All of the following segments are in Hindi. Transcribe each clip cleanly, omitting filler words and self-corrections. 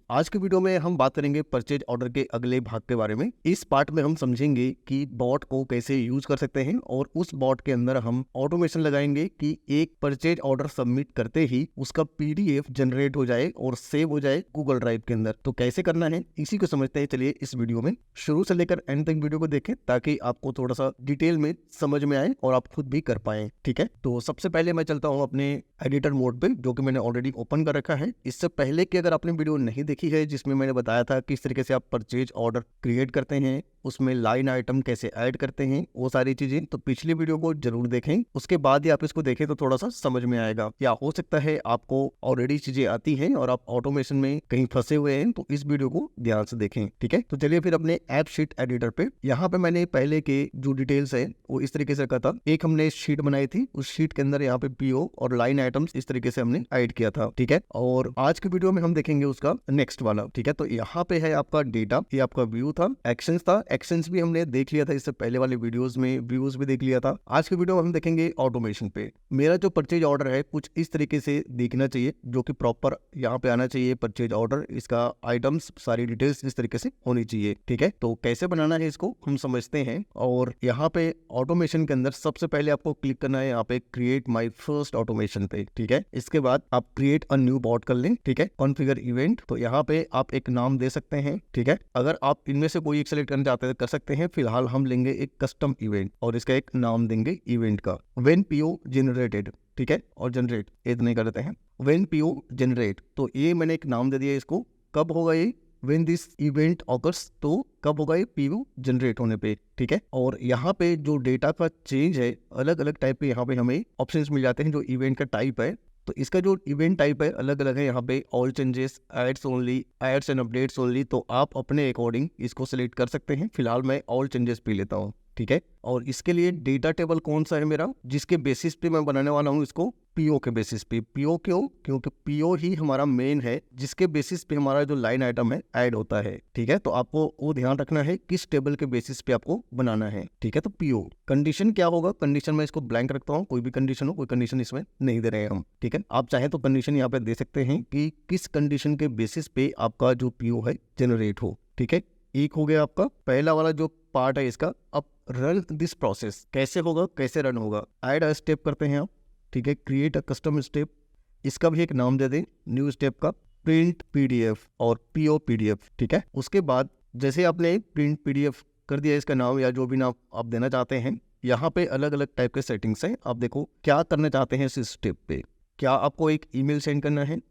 आज के वीडियो में हम बात करेंगे परचेज ऑर्डर के अगले भाग के बारे में। इस पार्ट में हम समझेंगे कि बॉट को कैसे यूज कर सकते हैं और उस बॉट के अंदर हम ऑटोमेशन लगाएंगे कि एक परचेज ऑर्डर सबमिट करते ही उसका पीडीएफ जनरेट हो जाए और सेव हो जाए गूगल ड्राइव के अंदर। तो कैसे करना है इसी को समझते हैं। चलिए इस वीडियो में शुरू से लेकर एंड तक वीडियो को देखें ताकि आपको थोड़ा सा डिटेल में समझ में आए और आप खुद भी कर पाए। ठीक है, तो सबसे पहले मैं चलता हूँ अपने एडिटर मोड पे, जो कि मैंने ऑलरेडी ओपन कर रखा है। इससे पहले कि अगर आपने वीडियो नहीं देखी है जिसमें मैंने बताया था किस तरीके से आप परचेज ऑर्डर क्रिएट करते हैं, उसमें लाइन आइटम कैसे ऐड करते हैं, वो सारी चीजें, तो पिछली वीडियो को जरूर देखें। उसके बाद ही आप इसको देखें तो थोड़ा सा समझ में आएगा। या हो सकता है आपको ऑलरेडी चीजें आती हैं और आप ऑटोमेशन में कहीं फंसे हुए हैं, तो इस वीडियो को ध्यान से देखें। ठीक है, तो चलिए फिर अपने ऐप शीट एडिटर पे, यहाँ पे मैंने पहले के जो डिटेल्स है वो इस तरीके से रखा था। एक हमने शीट बनाई थी, उस शीट के अंदर यहाँ पे पीओ और लाइन आइटम्स इस तरीके से हमने ऐड किया था। ठीक है, और आज की वीडियो में हम देखेंगे उसका नेक्स्ट वाला। ठीक है, तो यहाँ पे है आपका डेटा, ये आपका व्यू था, एक्शंस था, एक्शंस भी हमने देख लिया था इससे पहले वाले वीडियोस में, व्यूज भी देख लिया था। आज के वीडियो में हम देखेंगे ऑटोमेशन पे। मेरा जो परचेज ऑर्डर है कुछ इस तरीके से दिखना चाहिए, जो कि प्रॉपर यहाँ पे आना चाहिए परचेज ऑर्डर, इसका आइटम्स सारी डिटेल्स इस तरीके से होनी चाहिए। ठीक है, तो कैसे बनाना है इसको हम समझते हैं। और यहाँ पे ऑटोमेशन के अंदर सबसे पहले आपको क्लिक करना है यहाँ पे क्रिएट माई फर्स्ट ऑटोमेशन पे। ठीक है, इसके बाद आप क्रिएट अ न्यू बॉट कर लें। ठीक है, कॉन्फ़िगर इवेंट, तो यहाँ पे आप एक नाम दे सकते हैं। ठीक है, अगर आप इनमें से कोई एक सेलेक्ट करना चाहते हैं कर सकते हैं। फिलहाल हम लेंगे एक कस्टम इवेंट और इसका एक नाम देंगे इवेंट का, व्हेन पीओ जनरेटेड। ठीक है, और जनरेट इतने कर देते हैं, व्हेन पीओ जनरेट। तो ये मैंने एक नाम दे दिया इसको। कब होगा ये? व्हेन दिस इवेंट ऑकर्स, तो कब होगा ये पीओ जनरेट होने पे। ठीक है, और यहाँ पे जो डेटा का चेंज है, अलग अलग टाइप के यहाँ पे हमें ऑप्शंस मिल जाते हैं जो इवेंट का टाइप है। तो इसका जो इवेंट टाइप है अलग अलग है। यहाँ पे all changes, ads only, ads and updates only, तो आप अपने अकॉर्डिंग इसको सिलेक्ट कर सकते हैं। फिलहाल मैं ऑल चेंजेस पे लेता हूँ। ठीक है, और इसके लिए डेटा टेबल कौन सा है मेरा, जिसके बेसिस पे मैं बनाने वाला हूँ इसको, पीओ के बेसिस पे। पीओ क्यों? क्योंकि पीओ ही हमारा मेन है जिसके बेसिस पे हमारा जो लाइन आइटम है ऐड होता है। ठीक है, तो आपको वो ध्यान रखना है किस टेबल के बेसिस पे आपको बनाना है। ठीक है, तो पीओ कंडीशन क्या होगा, कंडीशन में इसको ब्लैंक रखता हूँ, कोई भी कंडीशन हो, कोई कंडीशन इसमें नहीं दे रहे हैं हम। ठीक है, आप चाहे तो कंडीशन यहाँ पे दे सकते हैं कि किस कंडीशन के बेसिस पे आपका जो पीओ है जनरेट हो। ठीक है, एक हो गया आपका पहला वाला जो पार्ट है इसका। अब रन दिस प्रोसेस कैसे होगा, कैसे रन होगा, ऐड अ स्टेप करते हैं आप। ठीक है, क्रिएट अ कस्टम स्टेप, इसका भी एक नाम दे दें न्यू स्टेप का, प्रिंट पीडीएफ और पीओ पीडीएफ। ठीक है, उसके बाद जैसे आपने प्रिंट पीडीएफ कर दिया इसका नाम या जो भी नाम आप देना चाहते हैं, यहाँ पे अलग अलग टाइप के सेटिंग्स हैं। आप देखो क्या करना चाहते हैं इस स्टेप पे। क्या आपको एक ईमेल सेंड करना है,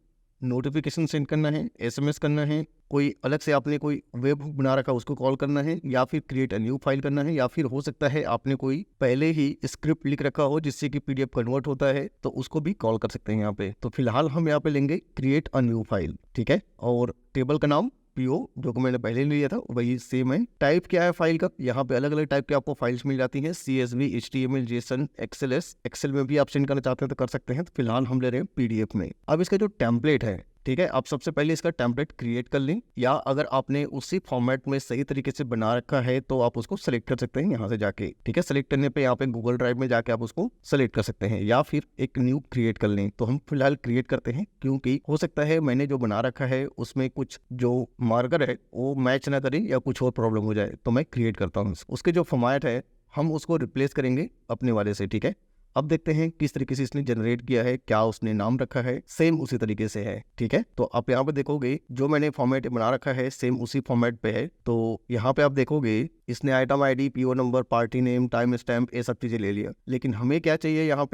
नोटिफिकेशन सेंड करना है, एसएमएस करना है, कोई अलग से आपने कोई वेब बना रखा उसको कॉल करना है, या फिर क्रिएट अ न्यू फाइल करना है, या फिर हो सकता है आपने कोई पहले ही स्क्रिप्ट लिख रखा हो जिससे कि पीडीएफ कन्वर्ट होता है, तो उसको भी कॉल कर सकते हैं यहाँ पे। तो फिलहाल हम यहाँ पे लेंगे क्रिएट अ न्यू फाइल। ठीक है, और टेबल का नाम पीओ जो को मैंने पहले लिया था वही सेम है। टाइप क्या है फाइल का, यहाँ पे अलग अलग टाइप की आपको फाइल्स मिल जाती हैं, CSV, HTML, JSON, XLS, Excel में भी आप सेंड करना चाहते हैं तो कर सकते हैं। तो फिलहाल हम ले रहे हैं पीडीएफ में। अब इसका जो टेम्पलेट है, ठीक है, आप सबसे पहले इसका टेम्पलेट क्रिएट कर लें, या अगर आपने उसी फॉर्मेट में सही तरीके से बना रखा है तो आप उसको सेलेक्ट कर सकते हैं यहाँ से जाके। ठीक है, सेलेक्ट करने पे यहाँ पे गूगल ड्राइव में जाके आप उसको सेलेक्ट कर सकते हैं, या फिर एक न्यू क्रिएट कर लें। तो हम फिलहाल क्रिएट करते हैं, क्योंकि हो सकता है मैंने जो बना रखा है उसमें कुछ जो मार्कर है वो मैच ना करे या कुछ और प्रॉब्लम हो जाए, तो मैं क्रिएट करता हूँ। उसके जो फॉर्मेट है हम उसको रिप्लेस करेंगे अपने वाले से। ठीक है, अब देखते हैं किस तरीके से इसने जनरेट किया है, क्या उसने नाम रखा है, सेम उसी तरीके से है। ठीक है, तो आप यहाँ पे देखोगे जो मैंने फॉर्मेट बना रखा है सेम उसी फॉर्मेट पे है। तो यहाँ पे आप देखोगे इसने item ID, PO number, party name, time stamp, ये सब चीजें ले लिया। लेकिन हमें क्या चाहिए यहाँ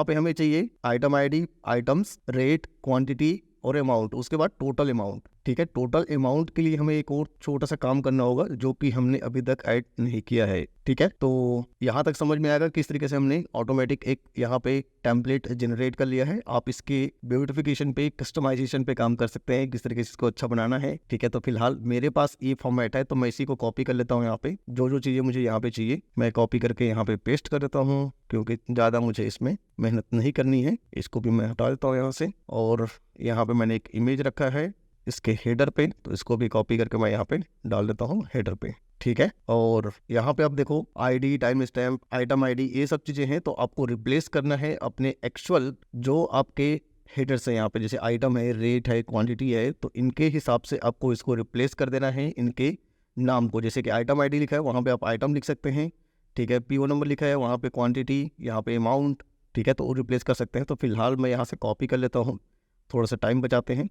पे हमें चाहिए item ID, items, rate, quantity और अमाउंट, उसके बाद टोटल अमाउंट। ठीक है, टोटल अमाउंट के लिए हमें एक और छोटा सा काम करना होगा जो कि हमने अभी तक ऐड नहीं किया है। ठीक है, तो यहाँ तक समझ में आएगा किस तरीके से हमने ऑटोमेटिक एक यहाँ पे टेम्पलेट जनरेट कर लिया है। आप इसके ब्यूटिफिकेशन पे, कस्टमाइजेशन पे काम कर सकते हैं, किस तरीके से इसको अच्छा बनाना है। ठीक है, तो फिलहाल मेरे पास ये फॉर्मेट है तो मैं इसी को कॉपी कर लेता हूँ। यहाँ पे जो जो चीज़ें मुझे यहाँ पे चाहिए मैं कॉपी करके यहाँ पे पेस्ट कर देता हूँ, क्योंकि ज़्यादा मुझे इसमें मेहनत नहीं करनी है। इसको भी मैं हटा देता हूँ यहाँ से, और यहाँ पे मैंने एक इमेज रखा है इसके हेडर पे, तो इसको भी कॉपी करके मैं यहाँ पे डाल देता हूँ हेडर पे। ठीक है, और यहाँ पे आप देखो ID, time stamp, item ID, ये सब चीज़ें हैं, तो आपको रिप्लेस करना है अपने एक्चुअल जो आपके हेडर्स है यहाँ पे, जैसे आइटम है, रेट है, क्वांटिटी है, तो इनके हिसाब से आपको इसको रिप्लेस कर देना है इनके नाम को। जैसे कि आइटम आईडी लिखा है वहाँ पे आप आइटम लिख सकते हैं, ठीक है। पीओ नंबर लिखा है वहाँ पे क्वांटिटी, यहाँ पे अमाउंट, ठीक है, तो रिप्लेस कर सकते हैं। तो फिलहाल मैं यहाँ से कॉपी कर लेता हूँ, थोड़ा सा टाइम बचाते हैं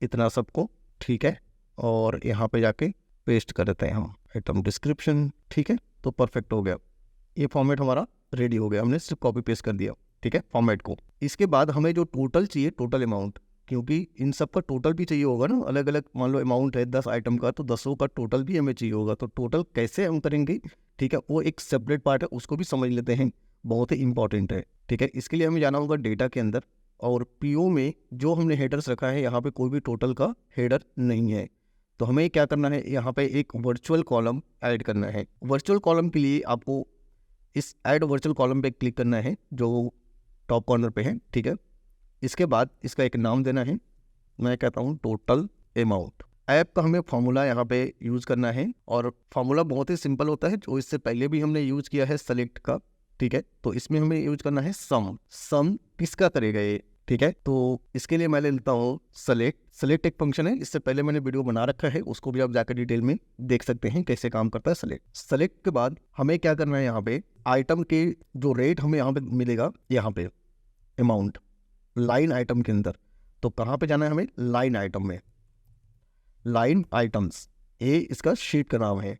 इतना सबको, ठीक है। और यहाँ पे जाके पेस्ट कर देते हैं हम आइटम डिस्क्रिप्शन, ठीक है। तो परफेक्ट हो गया, ये फॉर्मेट हमारा रेडी हो गया, हमने सिर्फ कॉपी पेस्ट कर दिया, ठीक है, फॉर्मेट को। इसके बाद हमें जो टोटल चाहिए, टोटल अमाउंट, क्योंकि इन सब का टोटल भी चाहिए होगा ना, अलग अलग मान लो अमाउंट है 10 आइटम का, तो 10 का टोटल भी हमें चाहिए होगा। तो टोटल कैसे हम करेंगे, ठीक है, वो एक सेपरेट पार्ट है, उसको भी समझ लेते हैं, बहुत ही इंपॉर्टेंट है, ठीक है। इसके लिए हमें जाना होगा डेटा के अंदर, और पीओ में जो हमने हेडर्स रखा है यहाँ पे कोई भी टोटल का हेडर नहीं है। तो हमें क्या करना है, यहाँ पे एक वर्चुअल कॉलम ऐड करना है। वर्चुअल कॉलम के लिए आपको इस ऐड वर्चुअल कॉलम पे क्लिक करना है जो टॉप कॉर्नर पे है, ठीक है। इसके बाद इसका एक नाम देना है, मैं कहता हूँ टोटल अमाउंट। ऐप का हमें फॉर्मूला यहाँ पे यूज़ करना है, और फॉर्मूला बहुत ही सिंपल होता है, जो इससे पहले भी हमने यूज़ किया है सेलेक्ट का, ठीक है। तो इसमें हमें यूज करना है सम। सम किसका करेगा ये, ठीक है। तो इसके लिए मैं ले लेता हूँ सेलेक्ट। सेलेक्ट एक फंक्शन है, इससे पहले मैंने वीडियो बना रखा है, उसको भी आप जाकर डिटेल में देख सकते हैं कैसे काम करता है सेलेक्ट। सेलेक्ट के बाद हमें क्या करना है, यहाँ पे आइटम के जो रेट हमें यहाँ पे मिलेगा, यहाँ पे अमाउंट लाइन आइटम के अंदर, तो कहाँ पे जाना है हमें, लाइन आइटम में, लाइन आइटम्स, ये इसका शीट का नाम है।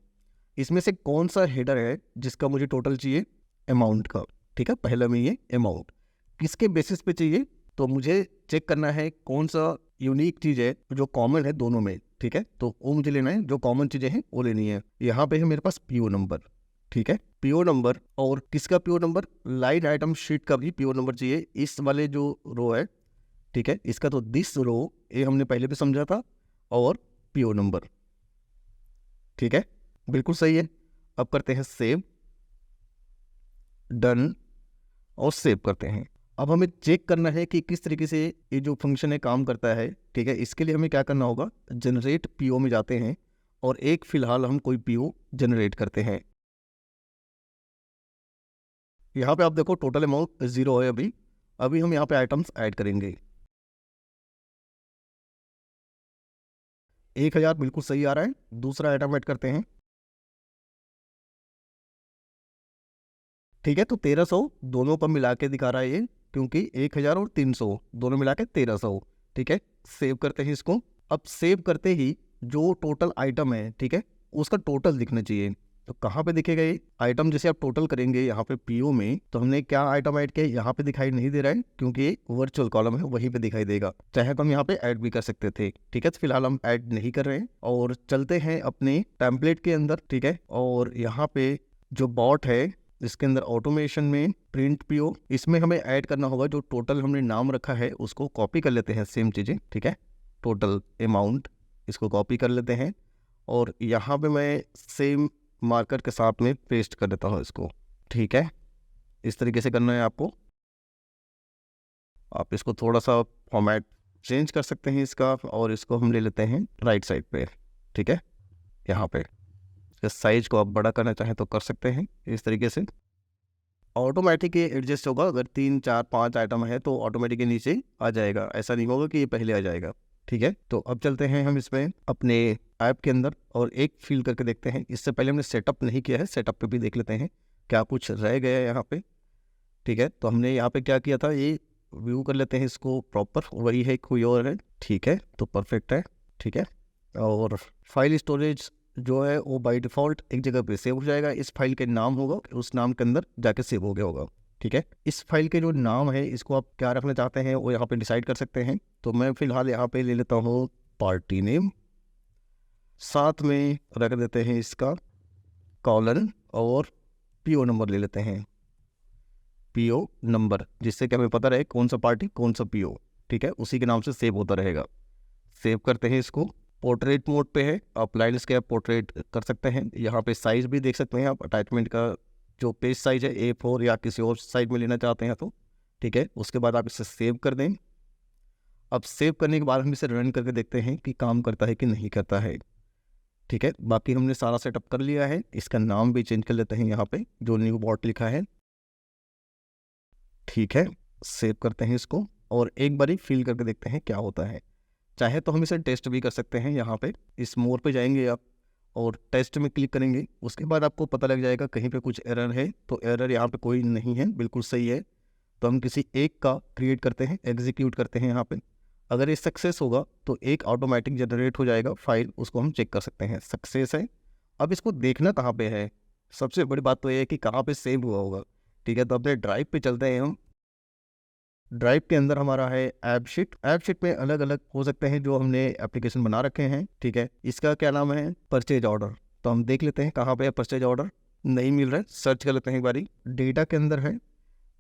इसमें से कौन सा हेडर है जिसका मुझे टोटल चाहिए, अमाउंट का, ठीक है। पहले में ये अमाउंट किसके बेसिस पे चाहिए, तो मुझे चेक करना है कौन सा यूनिक चीज़ है जो कॉमन है दोनों में, ठीक है। तो वो मुझे लेना है, जो कॉमन चीज़ें हैं वो लेनी है। यहाँ पे है मेरे पास पीओ नंबर, ठीक है, पीओ नंबर। और किसका PO number, line item sheet का भी पीओ नंबर चाहिए, इस वाले जो रो है, ठीक है, इसका। तो दिस रो ये हमने पहले भी समझा था, और पीओ नंबर, ठीक है, बिल्कुल सही है। अब करते हैं सेव, डन, और सेव करते हैं। अब हमें चेक करना है कि किस तरीके से ये जो फंक्शन है काम करता है, ठीक है। इसके लिए हमें क्या करना होगा, जनरेट पीओ में जाते हैं, और एक फिलहाल हम कोई पीओ जनरेट करते हैं। यहाँ पे आप देखो टोटल अमाउंट 0 है अभी। अभी हम यहाँ पे आइटम्स ऐड करेंगे। 1000 बिल्कुल सही आ रहा है। दूसरा आइटम ऐड करते हैं, ठीक है। तो 1300 दोनों का मिला के दिखा रहा है ये, क्योंकि 1000 और 300 दोनों मिला के 1300, ठीक है। सेव करते हैं इसको। अब सेव करते ही जो टोटल आइटम है, ठीक है, उसका टोटल दिखना चाहिए। तो कहाँ पे दिखेगा ये आइटम, जैसे आप टोटल करेंगे यहाँ पे पीओ में, तो हमने क्या आइटम ऐड किया, यहाँ पे दिखाई नहीं दे रहा है, क्योंकि ये वर्चुअल कॉलम है, वहीं पे दिखाई देगा। चाहे तो हम यहाँ पे ऐड भी कर सकते थे, ठीक है। तो फिलहाल हम ऐड नहीं कर रहे हैं, और चलते हैं अपने टेम्पलेट के अंदर, ठीक है। और यहाँ पे जो बॉट है, इसके अंदर ऑटोमेशन में प्रिंट पीओ, इसमें हमें ऐड करना होगा जो टोटल हमने नाम रखा है, उसको कॉपी कर लेते हैं, सेम चीज़ें, ठीक है। टोटल अमाउंट, इसको कॉपी कर लेते हैं, और यहाँ पे मैं सेम मार्कर के साथ में पेस्ट कर देता हूँ इसको, ठीक है। इस तरीके से करना है आपको। आप इसको थोड़ा सा फॉर्मेट चेंज कर सकते हैं इसका, और इसको हम ले लेते हैं राइट साइड पे, ठीक है। यहाँ पे इसका साइज को आप बड़ा करना चाहें तो कर सकते हैं इस तरीके से। ऑटोमेटिक ये एडजस्ट होगा, अगर 3 4 5 आइटम है तो ऑटोमेटिक नीचे आ जाएगा, ऐसा नहीं होगा कि ये पहले आ जाएगा, ठीक है। तो अब चलते हैं हम इसमें अपने ऐप के अंदर, और एक फील करके देखते हैं। इससे पहले हमने सेटअप नहीं किया है, सेटअप पे भी देख लेते हैं क्या कुछ रह गया है यहाँ पे, ठीक है। तो हमने यहाँ पे क्या किया था, ये व्यू कर लेते हैं इसको प्रॉपर, वही है कोई और है, ठीक है। तो परफेक्ट है, ठीक है। और फाइल स्टोरेज जो है वो बाय डिफ़ॉल्ट एक जगह पे सेव हो जाएगा। इस फाइल के नाम होगा, उस नाम के अंदर जाके सेव हो गया होगा, ठीक है। इस फाइल के जो नाम है, इसको आप क्या रखना चाहते हैं वो यहाँ पे डिसाइड कर सकते हैं। तो मैं फिलहाल यहाँ पे ले लेता हूँ पार्टी नेम, साथ में रख देते हैं इसका कॉलन, और पीओ नंबर ले लेते हैं, पीओ नंबर, जिससे कि हमें पता रहे कौन सा पार्टी कौन सा पीओ, ठीक है, उसी के नाम से सेव होता रहेगा। सेव करते हैं इसको। पोर्ट्रेट मोड पे है, आप लाइन स्केप पोर्ट्रेट कर सकते हैं। यहाँ पे साइज भी देख सकते हैं आप, अटैचमेंट का जो पेज साइज है A4 या किसी और साइज में लेना चाहते हैं तो, ठीक है। उसके बाद आप इसे सेव कर दें। अब सेव करने के बाद हम इसे रन करके देखते हैं कि काम करता है कि नहीं करता है, ठीक है। बाकी हमने सारा सेटअप कर लिया है। इसका नाम भी चेंज कर लेते हैं यहाँ पे, जो न्यू बॉट लिखा है, ठीक है। सेव करते हैं इसको। और एक बारी फिल करके देखते हैं क्या होता है। चाहे तो हम इसे टेस्ट भी कर सकते हैं। यहाँ पे इस मोर पे जाएंगे आप और टेस्ट में क्लिक करेंगे। उसके बाद आपको पता लग जाएगा कहीं पे कुछ एरर है, तो एरर यहाँ पे कोई नहीं है, बिल्कुल सही है। तो हम किसी एक का क्रिएट करते हैं, एग्जीक्यूट करते हैं यहाँ पे। अगर ये सक्सेस होगा तो एक ऑटोमेटिक जनरेट हो जाएगा फाइल, उसको हम चेक कर सकते हैं सक्सेस है। अब इसको देखना कहाँ पे है, सबसे बड़ी बात तो ये है कि कहाँ पे सेव हुआ होगा। ठीक है, तो अपने ड्राइव पे चलते हैं हम। ड्राइव के अंदर हमारा है ऐप शीट। ऐप शीट में अलग अलग हो सकते हैं जो हमने एप्लीकेशन बना रखे हैं। ठीक है, इसका क्या नाम है, परचेज ऑर्डर। तो हम देख लेते हैं कहाँ पे है परचेज ऑर्डर। नहीं मिल रहा है, सर्च कर लेते हैं एक बारी। डेटा के अंदर है।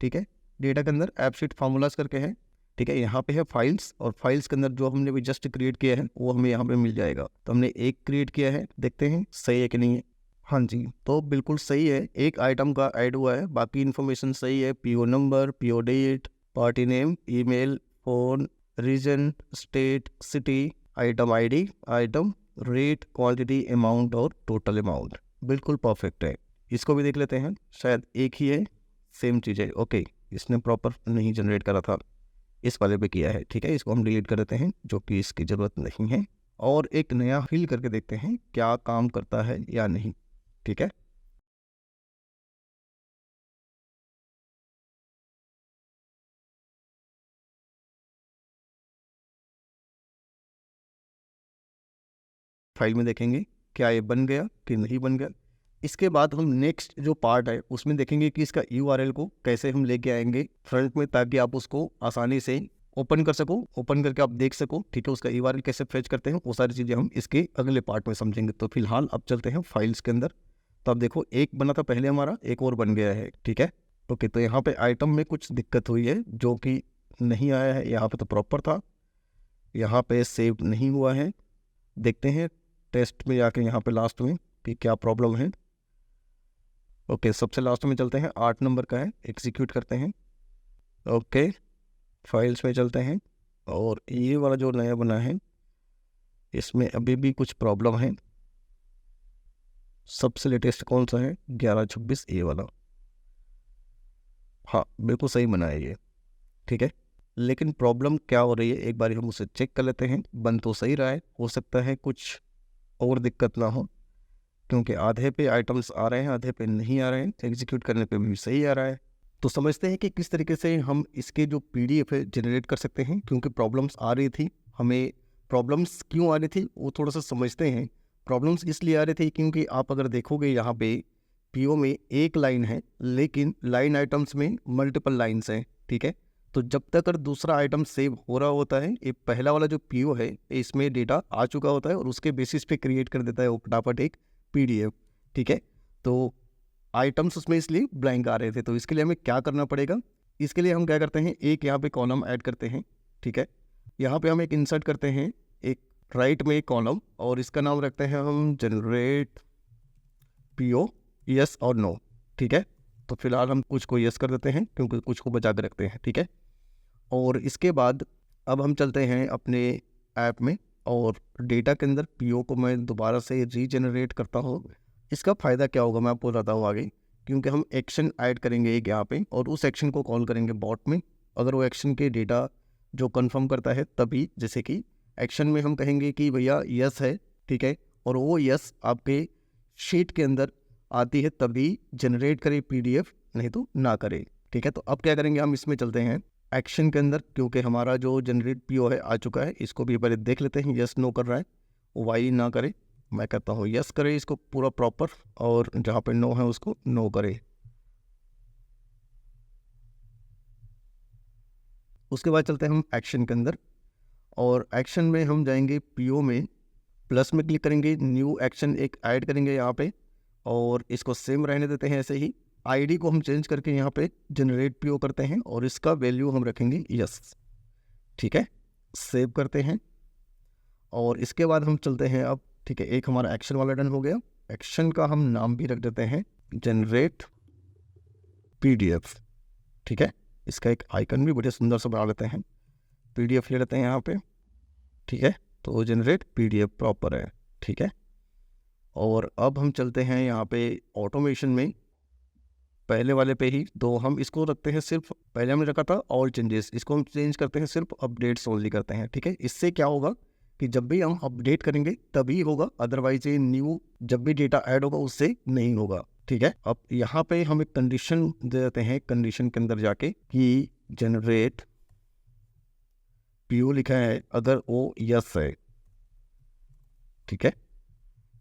ठीक है, डेटा के अंदर ऐप शीट फार्मूलाज करके है। ठीक है, यहाँ पे है फाइल्स, और फाइल्स के अंदर जो हमने भी जस्ट क्रिएट किया है वो हमें यहाँ पे मिल जाएगा। तो हमने एक क्रिएट किया है, देखते हैं सही है कि नहीं है। हाँ जी, तो बिल्कुल सही है, एक आइटम का ऐड हुआ है, बाकी इन्फॉर्मेशन सही है। PO number, PO date, party name, email, phone, region, state, city, item ID, item, rate, quantity, amount और टोटल अमाउंट बिल्कुल परफेक्ट है। इसको भी देख लेते हैं, शायद एक ही है, सेम चीज़ है। ओके, इसने प्रॉपर नहीं जनरेट करा था, इस वाले पे किया है। ठीक है, इसको हम डिलीट कर देते हैं, जो कि इसकी ज़रूरत नहीं है, और एक नया फिल करके देखते हैं क्या काम करता है या नहीं। ठीक है, फाइल में देखेंगे क्या ये बन गया कि नहीं बन गया। इसके बाद हम नेक्स्ट जो पार्ट है उसमें देखेंगे कि इसका यूआरएल को कैसे हम लेके आएंगे फ्रंट में, ताकि आप उसको आसानी से ओपन कर सको, ओपन करके आप देख सको। ठीक है, उसका यूआरएल कैसे फेच करते हैं वो सारी चीज़ें हम इसके अगले पार्ट में समझेंगे। तो फिलहाल अब चलते हैं फाइल्स के अंदर। तो अब देखो, एक बना था पहले हमारा, एक और बन गया है। ठीक है, ओके, तो यहाँ पे आइटम में कुछ दिक्कत हुई है जो कि नहीं आया है। यहाँ पे तो प्रॉपर था, यहाँ पे सेव नहीं हुआ है। देखते हैं टेस्ट में जाके यहाँ पे लास्ट में कि क्या प्रॉब्लम है। ओके, सबसे लास्ट में चलते हैं, 8 नंबर का है, एग्जीक्यूट करते हैं। ओके, फाइल्स में चलते हैं, और ये वाला जो नया बना है इसमें अभी भी कुछ प्रॉब्लम है। सबसे लेटेस्ट कौन सा है, 1126, ये वाला। हाँ, बिल्कुल सही बना है ये। ठीक है, लेकिन प्रॉब्लम क्या हो रही है एक बार हम उसे चेक कर लेते हैं। बन तो सही रहा है, हो सकता है कुछ और दिक्कत ना हो, क्योंकि आधे पे आइटम्स आ रहे हैं, आधे पे नहीं आ रहे हैं। एग्जीक्यूट करने पे भी सही आ रहा है। तो समझते हैं कि किस तरीके से हम इसके जो पीडीएफ है जनरेट कर सकते हैं, क्योंकि प्रॉब्लम्स आ रही थी हमें। प्रॉब्लम्स क्यों आ रही थी वो थोड़ा सा समझते हैं। प्रॉब्लम्स इसलिए आ रही थी क्योंकि आप अगर देखोगे यहाँ पे पीओ में एक लाइन है, लेकिन लाइन आइटम्स में मल्टीपल लाइन्स हैं। ठीक है, तो जब तक अगर दूसरा आइटम सेव हो रहा होता है, ये पहला वाला जो पीओ है इसमें डेटा आ चुका होता है, और उसके बेसिस पे क्रिएट कर देता है वो फटाफट एक पीडीएफ। ठीक है, तो आइटम्स उसमें इसलिए ब्लैंक आ रहे थे। तो इसके लिए हमें क्या करना पड़ेगा, इसके लिए हम क्या करते हैं, एक यहाँ पे कॉलम ऐड करते हैं। ठीक है, यहाँ पे हम एक इंसर्ट करते हैं, एक राइट में एक कॉलम, और इसका नाम रखते हैं हम जनरेट पीओ, यस और नो। ठीक है, तो फिलहाल हम कुछ को यस कर देते हैं क्योंकि कुछ को बचा के रखते हैं। ठीक है, और इसके बाद अब हम चलते हैं अपने ऐप में, और डेटा के अंदर पीओ को मैं दोबारा से रीजनरेट करता हूँ। इसका फ़ायदा क्या होगा मैं आपको बताता हूँ आगे, क्योंकि हम एक्शन ऐड करेंगे एक यहाँ पे, और उस एक्शन को कॉल करेंगे बॉट में। अगर वो एक्शन के डेटा जो कंफर्म करता है तभी, जैसे कि एक्शन में हम कहेंगे कि भैया यस है। ठीक है, और वो यस आपके शीट के अंदर आती है तभी जनरेट करे पीडीएफ, नहीं तो ना करे। ठीक है, तो अब क्या करेंगे, हम इसमें चलते हैं एक्शन के अंदर, क्योंकि हमारा जो जनरेट पीओ है आ चुका है। इसको भी पहले देख लेते हैं, यस नो कर रहा है, वाई ना करे। मैं कहता हूँ यस करे इसको पूरा प्रॉपर, और जहाँ पे नो है उसको नो करे। उसके बाद चलते हैं हम एक्शन के अंदर, और एक्शन में हम जाएंगे पीओ में, प्लस में क्लिक करेंगे, न्यू एक्शन एक ऐड करेंगे यहाँ पे, और इसको सेम रहने देते हैं ऐसे ही। आईडी को हम चेंज करके यहाँ पे जनरेट पीओ करते हैं, और इसका वैल्यू हम रखेंगे यस। ठीक है, सेव करते हैं, और इसके बाद हम चलते हैं अब। ठीक है, एक हमारा एक्शन वाला डन हो गया। एक्शन का हम नाम भी रख देते हैं जनरेट पीडीएफ। ठीक है, इसका एक आइकन भी बड़े सुंदर से बना लेते हैं, पीडीएफ ले लेते हैं यहाँ पे। ठीक है, तो जनरेट पीडीएफ प्रॉपर है। ठीक है, और अब हम चलते हैं यहाँ पे ऑटोमेशन में, पहले वाले पे ही, तो हम इसको रखते हैं सिर्फ, पहले हमने रखा था ऑल चेंजेस, इसको हम चेंज करते हैं सिर्फ अपडेट्स ओनली करते हैं, ठीक है। इससे क्या होगा कि जब भी हम अपडेट करेंगे तभी होगा, अदरवाइज ये न्यू जब भी डेटा ऐड होगा उससे नहीं होगा, ठीक है। अब यहाँ पे हम एक कंडीशन दे देते हैं, कंडीशन के अंदर जाके कि जनरेट पीओ लिखा है, अगर वो यस है, ठीक है,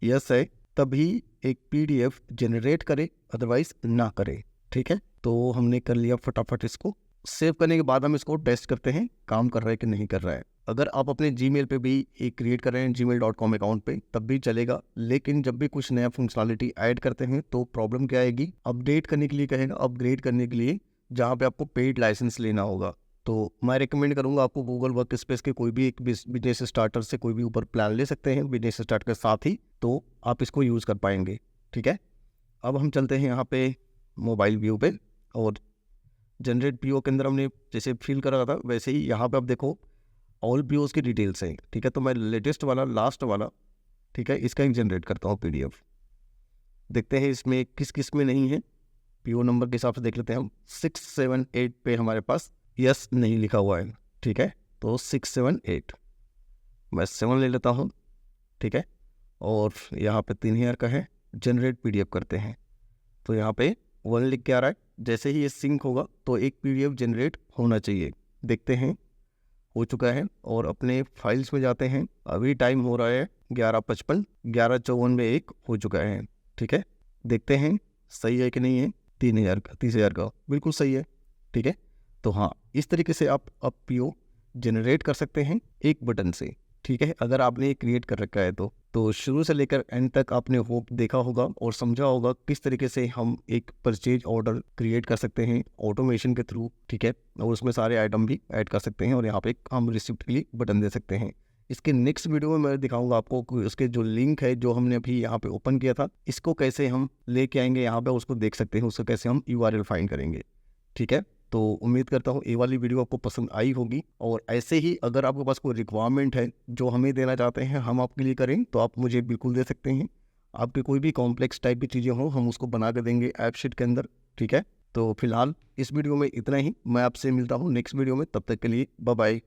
यस है तभी एक पीडीएफ जनरेट करे, अदरवाइज ना करे, ठीक है। तो हमने कर लिया फटाफट इसको। सेव करने के बाद हम इसको टेस्ट करते हैं काम कर रहा है कि नहीं कर रहा है। अगर आप अपने जीमेल पे भी एक क्रिएट कर रहे हैं gmail.com अकाउंट पे तब भी चलेगा, लेकिन जब भी कुछ नया फंक्शनलिटी ऐड करते हैं तो प्रॉब्लम क्या आएगी, अपडेट करने के लिए कहेगा, अपग्रेड करने के लिए जहाँ पे आपको पेड लाइसेंस लेना होगा। तो मैं रिकमेंड करूंगा आपको गूगल वर्क स्पेस के कोई भी एक बिजनेस स्टार्टर से कोई भी ऊपर प्लान ले सकते हैं बिजनेस स्टार्ट के साथ ही, तो आप इसको यूज़ कर पाएंगे, ठीक है। अब हम चलते हैं यहाँ पे मोबाइल व्यू पे, और जनरेट पीओ के अंदर हमने जैसे फिल करा था वैसे ही यहाँ पे आप देखो ऑल पीओज की डिटेल्स हैं, ठीक है। तो मैं लेटेस्ट वाला, लास्ट वाला, ठीक है, इसका एक जनरेट करता हूँ पीडीएफ। देखते हैं इसमें किस किस में नहीं है, पीओ नंबर के हिसाब से देख लेते हैं हम। 678 पे हमारे पास यस नहीं लिखा हुआ है, ठीक है। तो 678 मैं 7 ले लेता हूँ, ठीक है। और यहाँ पे 3000 का है, जनरेट पीडीएफ करते हैं। तो यहाँ पे 1 लिख के आ रहा है, जैसे ही ये सिंक होगा तो एक पीडीएफ जनरेट होना चाहिए। देखते हैं हो चुका है, और अपने फाइल्स में जाते हैं। अभी टाइम हो रहा है 11:55, 11:54 में एक हो चुका है, ठीक है। देखते हैं सही है कि नहीं है। 30,000 का बिल्कुल सही है, ठीक है। तो हाँ, इस तरीके से आप अब पीओ जनरेट कर सकते हैं एक बटन से, ठीक है। अगर आपने ये क्रिएट कर रखा है तो शुरू से लेकर एंड तक आपने होप देखा होगा और समझा होगा किस तरीके से हम एक परचेज ऑर्डर क्रिएट कर सकते हैं ऑटोमेशन के थ्रू, ठीक है। और उसमें सारे आइटम भी ऐड कर सकते हैं, और यहाँ पे हम रिसिप्ट के लिए बटन दे सकते हैं। इसके नेक्स्ट वीडियो में मैं दिखाऊंगा आपको कि उसके जो लिंक है जो हमने अभी यहाँ पे ओपन किया था, इसको कैसे हम लेके आएंगे यहाँ पे, उसको देख सकते हैं, उसको कैसे हम URL फाइंड करेंगे, ठीक है। तो उम्मीद करता हूँ ये वाली वीडियो आपको पसंद आई होगी, और ऐसे ही अगर आपके पास कोई रिक्वायरमेंट है जो हमें देना चाहते हैं हम आपके लिए करें तो आप मुझे बिल्कुल दे सकते हैं। आपके कोई भी कॉम्प्लेक्स टाइप की चीज़ें हों हम उसको बना के देंगे ऐप शीट के अंदर, ठीक है। तो फिलहाल इस वीडियो में इतना ही, मैं आपसे मिलता हूँ नेक्स्ट वीडियो में, तब तक के लिए बाय बाय।